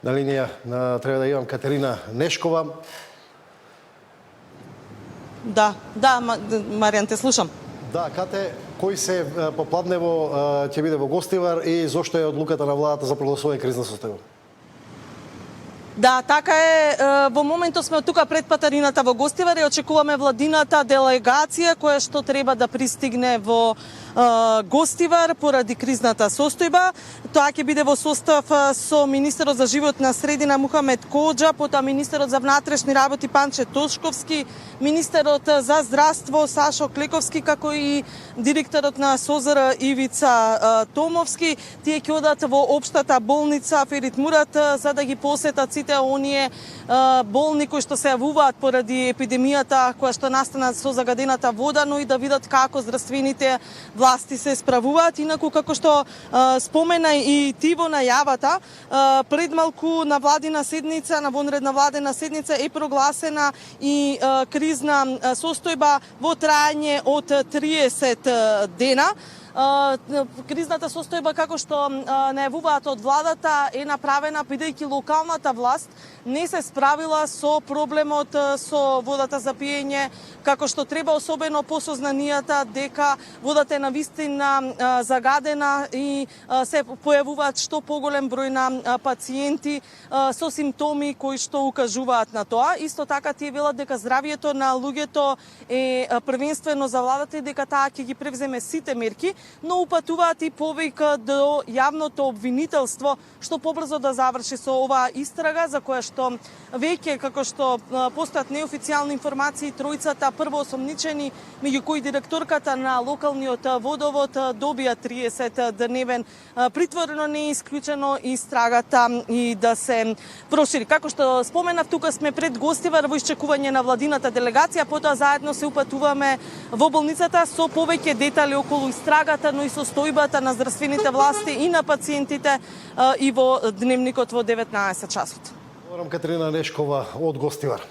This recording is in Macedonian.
На линија треба да имам Катерина Нешкова. Да, Маријан, те слушам. Да, Кате, кој се попладнево ќе биде во Гостивар и зошто е одлуката на владата за прогласување кризна состојба? Да, така е. Во моментот сме тука пред патарината во Гостивар и очекуваме владината делегација која што треба да пристигне во Гостивар поради кризната состојба. Тоа ќе биде во состав со министерот за животна средина Мухамед Коџа, потоа министерот за внатрешни работи Панче Тошковски, министерот за здравство Сашо Клековски, како и директорот на СОЗР Ивица Томовски. Тие ќе одат во општата болница Ферит Мурат за да ги посетат сите оние болни кои што се јавуваат поради епидемијата која што настана со загадената вода, но и да видат како здравствените власти се справуваат. Инаку, како што спомена и ти во најавата, пред малку на владина седница, на вонредна владина седница е прогласена и кризна состојба во трајање од 30 дена. Кризната состојба, како што најавуваат од владата, е направена бидејќи локалната власт не се справила со проблемот со водата за пиење како што треба, особено по сознанијата дека водата е навистина загадена и се појавуваат што поголем број на пациенти со симптоми кои што укажуваат на тоа. Исто така тие велат дека здравието на луѓето е првенствено за владата и дека таа ќе ги превземе сите мерки, но упатуваат и повика до јавното обвинителство што побрзо да заврши со оваа истрага, за која што веќе, како што постојат неофицијални информации, тројцата првоосомничени, меѓу кои директорката на локалниот водовод добија 30-дневен притвор, но не е исклучено истрагата и да се прошири. Како што споменав, тука сме пред Гостивар во исчекување на владината делегација, потоа заедно се упатуваме во болницата со повеќе детали околу истрагата, но и состојбата на здравствените власти и на пациентите и во дневникот во 19 часот. Катерина Нешкова од Гостивар.